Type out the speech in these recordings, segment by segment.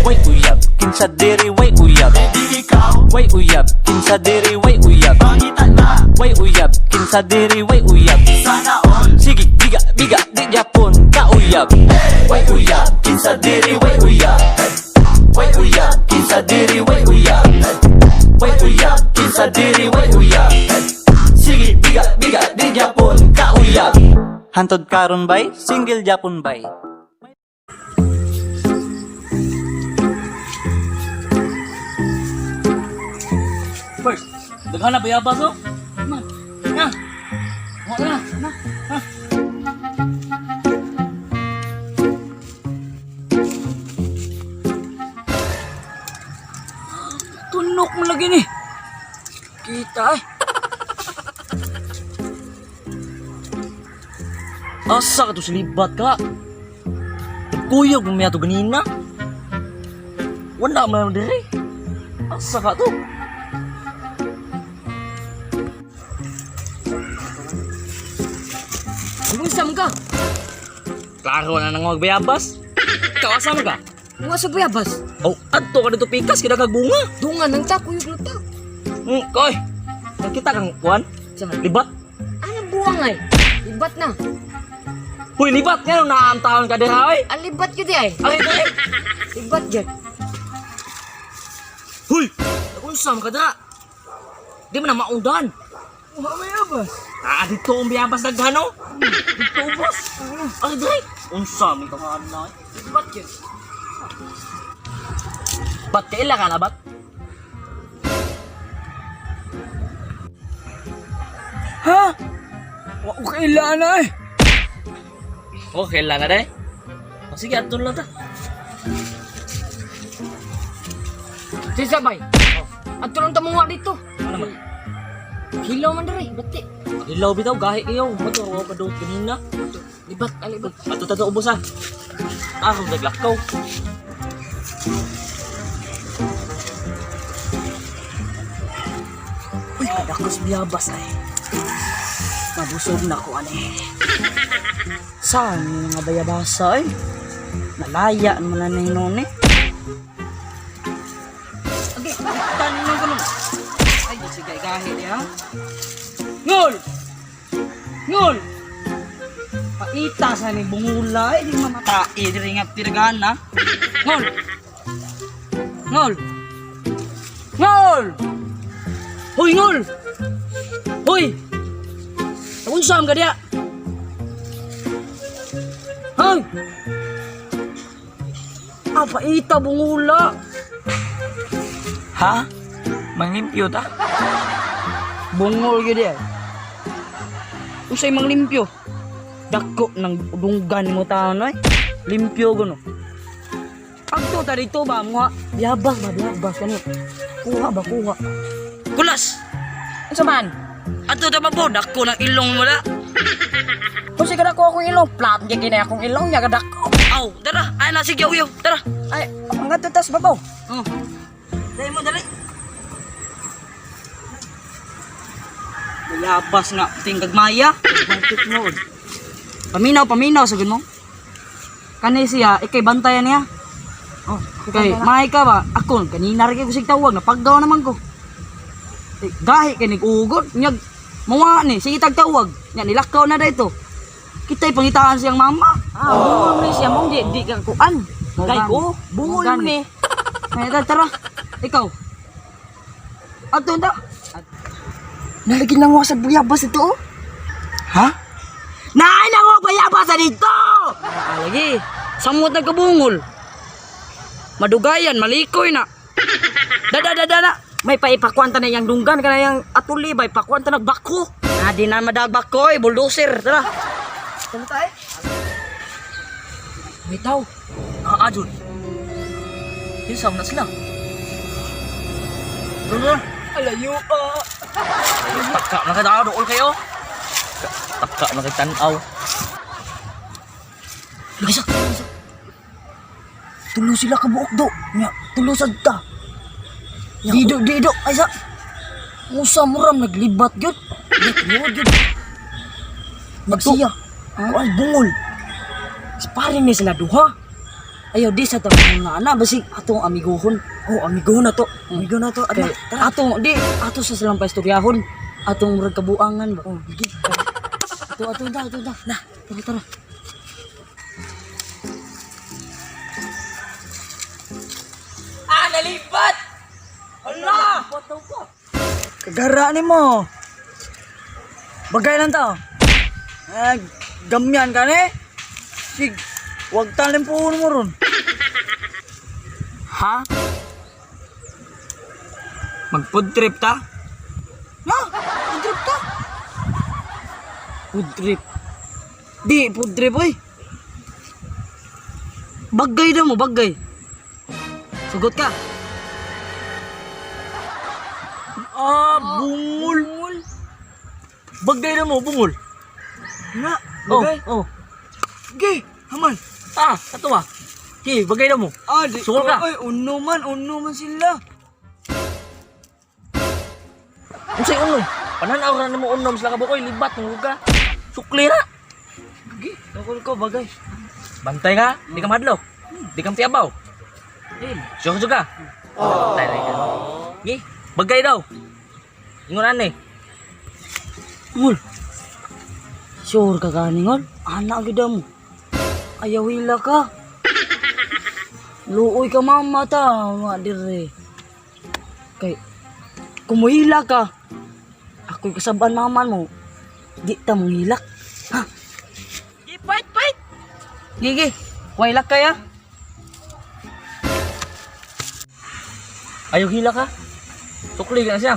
way uyab, kinsa diri way uyab. Di ikaw, Way uyab, kinsa diri way uyab. pangitan na, Way uyab, kinsa diri way uyab. sana all. Sige, biga, biga, di Japon ka uyab. Way uyab, kinsa diri way uyab. Way uyab, kinsa diri way uyab. Way uyab, kinsa diri way uyab. Sige, biga, biga, di Japon ka uyab. Hantod karon bay, single Japon bay. First, daghan na bayabas oh. Na. Wala na. Ha. Tunok mo lagi ni. Kita eh. Asa ka to silibat ka? Nagkuyog mo miya to ganina? Wala man diri. Asa ka to? Unsam ka? Klaro na nang magbayabas. Ikaw asama ka? Mga sa bayabas. Oh, adto ka dito pikas kita kag bunga. Dungan ng takuyog na ta. Koy. Nakita kang kuan? Sama. Libat. Anong buwang ay? Libat na. Huy, libat nga nung naantaon ka din ha, oy. Alibat yun di ay. Ay, ito eh. Libat yun. Huy! Unsam ka da. Di mo na maundan. Mga bayabas. Dito ang biyabas naghano. Dito, boss. Ay, dre. Unsam, ikaw ka na, eh. Libat yun. Ba't kaila ka na, ba't? Ha? Wako kailangan na eh. Oh, kailangan na, eh. Oh, sige, atun lang ta. Sisabay. At tulong tamunga dito. Ano naman? Hilaw man dere. Bati. Ilaw bitaw, gahi kayo. Matuwa ka doon kanina. Libat. Alibat. Matutada ubos, ha. Akong naglakaw. Uy, kadakos biyabas ay. Mabusog na ko ani. Saan yung mga bayabasa ay? Nalaya mo na ng noni. Okay, tanin mo ko nun. Ay, sige, gahi niya. Ngol! Ngol! Paita sa ni bungula, di mamatai, di ringat tirgana. Ngol! Ngol! Ngol! Hoy, Ngol! Hoy! Unsam ka dia? Hoy! Paita bungula. Ha? Manglimpyo ta? Bungol gyud dia. Usay mang limpyo. Dako ng dunggan mo taon ay. Limpyo gono. Agto ta dito ba mo? Biyabas kani. Kuha ba kuha. Kulas! Unsa man? Ato na po, dako ng ilong mo na. Kung sige dako akong ilong, plat gyud kini akong ilong nya kadako. Aw, tara. Ay, na, sige, uyo. Tara. Ay, ang tas babaw. Dali mo, dali. Biyabas nga tingkag maya. Bakit mo? Paminaw sa mo. Kani siya, ikay bantayan niya. Oh, ikay, mahay ka ba? Ako, kanina rin kayo sig tawag, napagdaw naman ko. Eh, gahi kay nag-ugod, nyag, mawa ni, sige tagtawag. Nya, nilakaw na dito. Kita'y pangitaan siyang mama. Bungol ni siya mong di kang kuan. Kay ko, bungol ni. Ay, tara, ikaw. Ato na. Nalagin lang sa buyabas ito, oh. Ha? Naay na ako bayabas dito! Lagi, samot na kabungol. Madugayan, malikoy na. Dada. May paipakwanta na yung dunggan, ka na yung atuli, may pakwanta na bako. Di na madagbakoy, bulldozer, tara. Tara tayo. May tao. Adun. Pinsam na sila. Tara. Alayo, Taka na kita dool kayo. Taka na kita tanaw. Lagisa. Tulo sila kabuok do. Nya, tulusad ta. Dido. Ay sa. Musa muram naglibat gyud. Naglibat gyud. Magsiya. Kuan bungol. Sparing ni sila duha. Ayaw di sa taon na ana basig atong amiguhon. Oh, amigo na to. Amigo na to. Kay ato di ato sa silang paistoryahon. Atong murag kabuangan ba. Oh, gigi. Ato na. Na, tara. Ah, nalipat! Hala! Kagara ni mo. Bagay lang to. Gamyan ka ni. Sig, wag talim po mo ron. Ha? Mag-food trip ta? Na, food trip ta? Food trip. Di, food trip oy. Bagay daw mo, bagay. Sugot ka. Ah, bungol. Bagay na mo, bungol. Na, Oh, bagay. oh. Gay, haman. Ah, ato ah. Okay, bagay na mo. Di. Sugol ka. Ay, uno man sila. Unsay unom? Pananaw ra nimo unom sila ka bukoy libat ng luga. Sukli ra. Gay, takol ko, bagay. Bantay ka, di ka madlo. Di ka piabaw. Dil. Suka suka. Oh. Tay ka. Gi, bagay daw. Ingon ani. Ngol. Sure ka kaningol? Anak gida mo. Ayaw hila ka. Luoy ka mama ta, mga dire. Kay, kumuhila ka. Ako'y kasaban naman mo. Di ta mong hilak. Ha? Fight. Gigi, wailak kaya? Ayaw hila ka. Sukli ka na siya.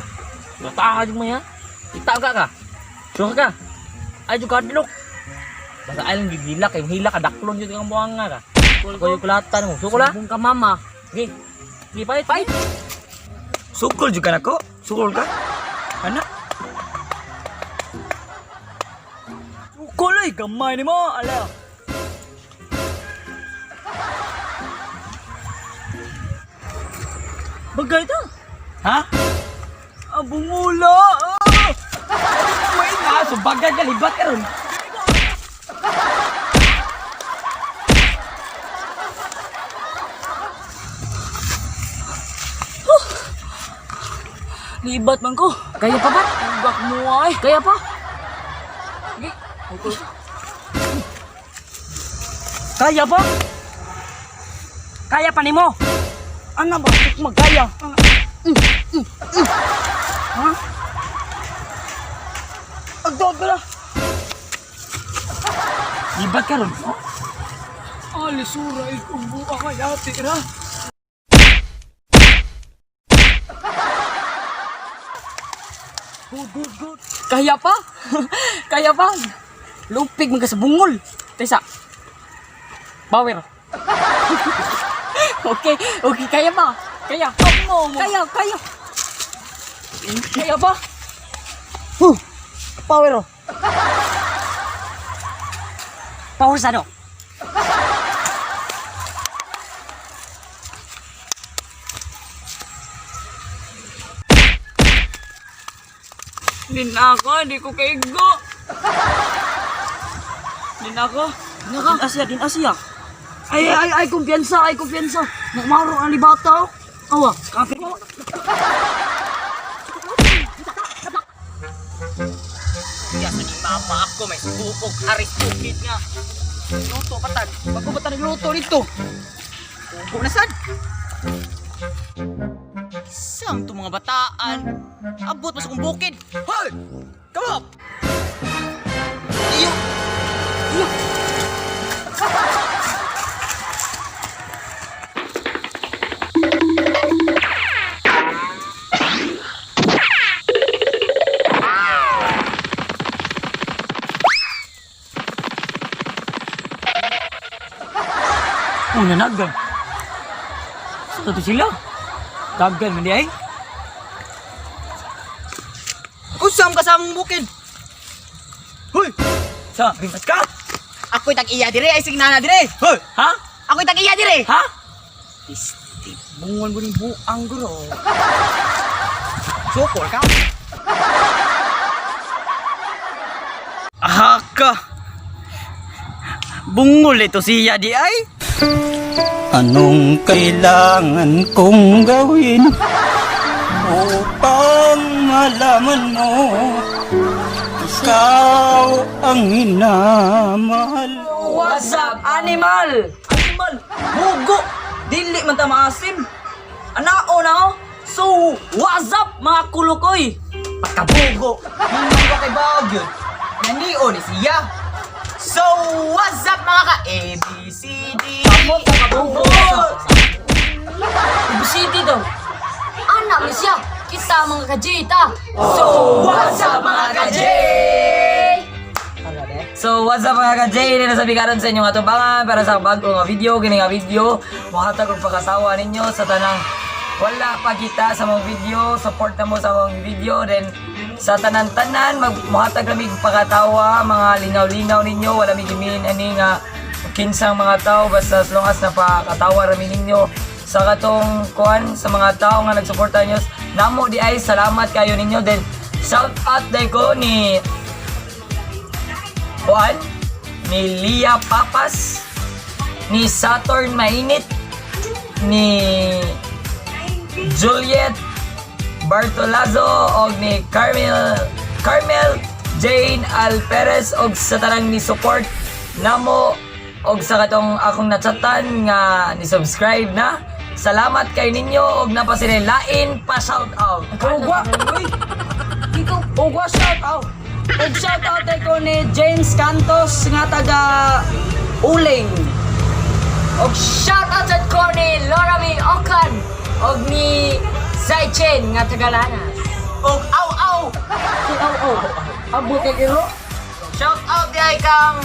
Bata ka mo ya. Itaga ka. Suka ka. Ay juga dilok. Basta ay lang gigila kay hila ka daklon jud kang buanga ka. Koy kulatan mo. Sukula. Subong ka mama. Gi. Gi fight. Sukol juga nako. Sukol ka. Ana. Sukol ay, gamay ni mo, ala. Bagay ta. Ha? Abungula. Wait na, subagan ka libat ka ron. Libat man ko. Kaya pa ba? Ugak mo ay. Kaya pa? Kaya pa? Kaya pa ni mo? Ano ba? Magkaya. Ha? Agdod ka na. Libat ka ron. Alisura ikumbu ka kaya tira. Good. Kaya pa? Kaya pa? Lupig mga sa bungol. Tesa. Power. Okay, kaya pa? Kaya. Kaya. Kaya pa? Power. Power sado. Din ako, di ko kaigo. Din ako. Din Asia. Ay, kumpiyansa. Nagmaro ang libata. Awa, kape mo. Kaya sa mama ako may subukog haris bukid nga. Luto patad. Pagkubatan nagluto dito. Ubo na sad. Isang to mga bataan. Abot pa sa kong bukid. Hoy! Come up! Iyo! Nanagang. Sa to sila? Dagan man di ay. Usam ka sa mong bukid. Hoy! Sa, rimas ka? Ako'y tag-iya dire, ay signana dire. Hoy! Ha? Ako'y tag-iya dire. Ha? Isti, bungon mo rin buang guro. Sukol ka. Aha ka! Bungol ito siya di ay? Anong kailangan kong gawin upang malaman mo ikaw ang hinamahal? What's up, animal? Animal, bugo. Dili man ta maasim. Anao na oh. So, what's up mga kulukoy? Pagkabugo. Hindi ba kay Baguio? Nanio ni siya. So, what's up mga ka-ABCD? Kamot ka kabugo. Ibisiti daw. Anak ni siya, kita mga kajita. So, what's up mga ka-J? So, what's up mga ka-J? Ninasabi karon sa inyong atubangan para sa bagong nga video. Kini nga video, mahatag og pagkasawa ninyo sa tanang wala pa kita sa mong video. Support na mo sa mong video. Then, sa tanan-tanan, magmuhatag lamig pagkatawa, mga lingaw-lingaw ninyo. Wala migimin ani nga kinsang mga tao. Basta as long as napakatawa rami ninyo sa katong kuan sa mga tao nga nagsuporta nyo. Namo di ay salamat kayo ninyo. Then, shout out day ko ni Juan, ni Lia Papas, ni Saturn Mainit, ni Juliet Bartolazo, og ni Carmel Jane Alperez, og sa tanang ni support namo og sa katong akong natsatan nga ni subscribe na. Salamat kay ninyo og napasinilain pa shout out. Ugwa, uy. Ugwa shout out. Og shout out ko ni James Cantos nga taga Uling. Og shout out ko ni Lorami Okan og ni Zaichen nga Tagalanas. Og aw-aw! Abot kay kiro. Shout out di ay kang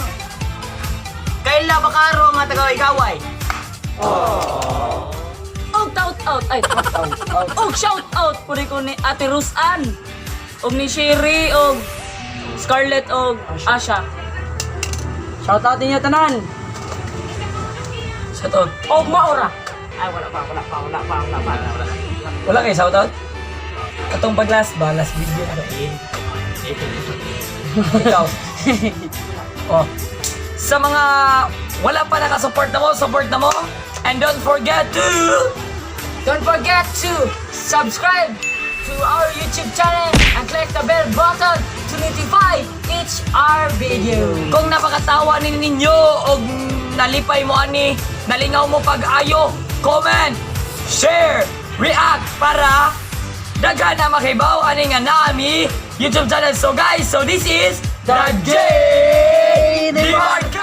Kayla Bacaro nga taga-Igaway. Og shout out ay og shout out puri ko ni Ate Rusan. Og ni Sherry og Scarlett og Asha. Shout out ninyo tanan. Shout out. Og Maura. Ay, wala pa. Wala kayo shout out? Atong pag last video na rin. Ikaw. Oh. Sa mga wala pa nakasupport na mo, support na mo. And don't forget to Subscribe to our YouTube channel and click the bell button to notify each our video. kung napakatawa ninyo o nalipay mo ani, nalingaw mo pag-ayo, comment, share, react para daghan na makibaw ani nga nami YouTube channel. So guys, so this is the J Demarque